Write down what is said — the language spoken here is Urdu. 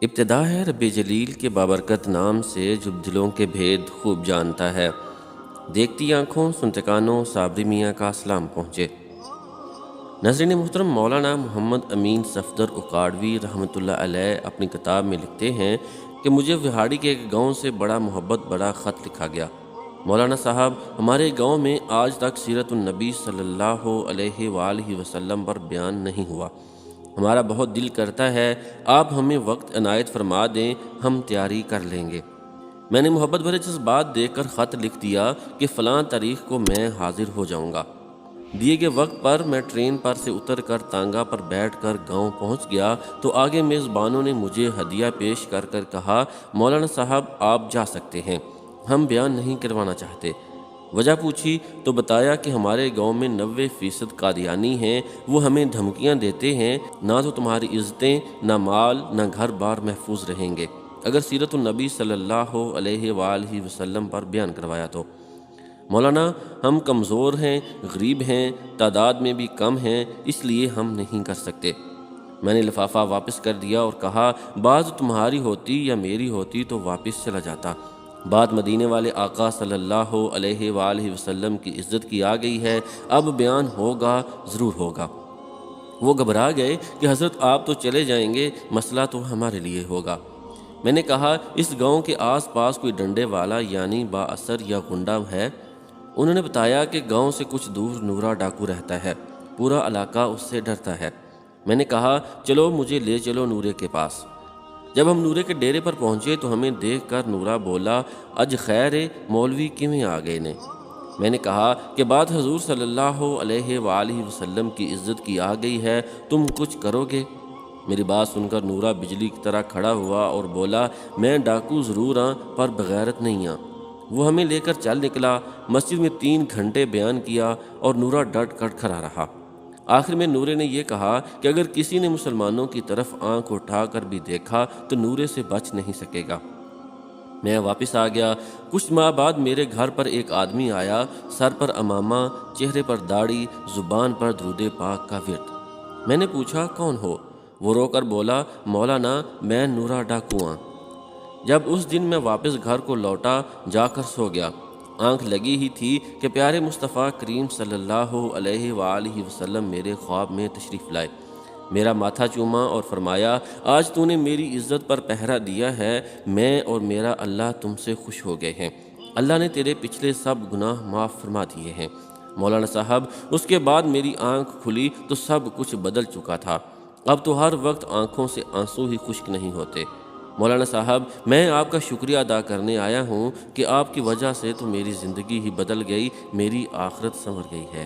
ابتدا ہے رب جلیل کے بابرکت نام سے جو دلوں کے بھید خوب جانتا ہے۔ دیکھتی آنکھوں سنتے کانوں صابری میاں کا سلام پہنچے۔ ناظرین محترم، مولانا محمد امین صفدر اکاڑوی رحمۃ اللہ علیہ اپنی کتاب میں لکھتے ہیں کہ مجھے وہاڑی کے ایک گاؤں سے بڑا محبت بڑا خط لکھا گیا۔ مولانا صاحب، ہمارے گاؤں میں آج تک سیرت النبی صلی اللہ علیہ وآلہ وسلم پر بیان نہیں ہوا۔ ہمارا بہت دل کرتا ہے آپ ہمیں وقت عنایت فرما دیں، ہم تیاری کر لیں گے۔ میں نے محبت بھرے جذبات دے کر خط لکھ دیا کہ فلاں تاریخ کو میں حاضر ہو جاؤں گا۔ دیے گئے وقت پر میں ٹرین پر سے اتر کر تانگا پر بیٹھ کر گاؤں پہنچ گیا تو آگے میزبانوں نے مجھے ہدیہ پیش کر کر کہا، مولانا صاحب آپ جا سکتے ہیں، ہم بیان نہیں کروانا چاہتے۔ وجہ پوچھی تو بتایا کہ ہمارے گاؤں میں 90% قادیانی ہیں، وہ ہمیں دھمکیاں دیتے ہیں، نہ تو تمہاری عزتیں، نہ مال، نہ گھر بار محفوظ رہیں گے اگر سیرت النبی صلی اللہ علیہ وآلہ وسلم پر بیان کروایا تو۔ مولانا، ہم کمزور ہیں، غریب ہیں، تعداد میں بھی کم ہیں، اس لیے ہم نہیں کر سکتے۔ میں نے لفافہ واپس کر دیا اور کہا، بات تمہاری ہوتی یا میری ہوتی تو واپس چلا جاتا، بات مدینے والے آقا صلی اللہ علیہ وآلہ وسلم کی عزت کی آ گئی ہے، اب بیان ہوگا، ضرور ہوگا۔ وہ گھبرا گئے کہ حضرت آپ تو چلے جائیں گے، مسئلہ تو ہمارے لیے ہوگا۔ میں نے کہا، اس گاؤں کے آس پاس کوئی ڈنڈے والا یعنی با اثر یا غنڈہ ہے؟ انہوں نے بتایا کہ گاؤں سے کچھ دور نورا ڈاکو رہتا ہے، پورا علاقہ اس سے ڈرتا ہے۔ میں نے کہا، چلو مجھے لے چلو نورے کے پاس۔ جب ہم نورے کے ڈیرے پر پہنچے تو ہمیں دیکھ کر نورا بولا، اج خیر مولوی کیویں آ گئے نے؟ میں نے کہا کہ بات حضور صلی اللہ علیہ وآلہ وسلم کی عزت کی آ گئی ہے، تم کچھ کرو گے؟ میری بات سن کر نورا بجلی کی طرح کھڑا ہوا اور بولا، میں ڈاکو ضرور ہاں پر بغیرت نہیں ہاں۔ وہ ہمیں لے کر چل نکلا، مسجد میں 3 گھنٹے بیان کیا اور نورا ڈٹ کر کھڑا رہا۔ آخر میں نورے نے یہ کہا کہ اگر کسی نے مسلمانوں کی طرف آنکھ اٹھا کر بھی دیکھا تو نورے سے بچ نہیں سکے گا۔ میں واپس آ گیا۔ کچھ ماہ بعد میرے گھر پر ایک آدمی آیا، سر پر امامہ، چہرے پر داڑھی، زبان پر درود پاک کا ورد۔ میں نے پوچھا، کون ہو؟ وہ رو کر بولا، مولانا میں نورا ڈاکو ہاں۔ جب اس دن میں واپس گھر کو لوٹا، جا کر سو گیا۔ آنکھ لگی ہی تھی کہ پیارے مصطفیٰ کریم صلی اللہ علیہ وآلہ وسلم میرے خواب میں تشریف لائے، میرا ماتھا چوما اور فرمایا، آج تو نے میری عزت پر پہرا دیا ہے، میں اور میرا اللہ تم سے خوش ہو گئے ہیں، اللہ نے تیرے پچھلے سب گناہ معاف فرما دیے ہیں۔ مولانا صاحب، اس کے بعد میری آنکھ کھلی تو سب کچھ بدل چکا تھا، اب تو ہر وقت آنکھوں سے آنسو ہی خشک نہیں ہوتے۔ مولانا صاحب، میں آپ کا شکریہ ادا کرنے آیا ہوں کہ آپ کی وجہ سے تو میری زندگی ہی بدل گئی، میری آخرت سنور گئی ہے۔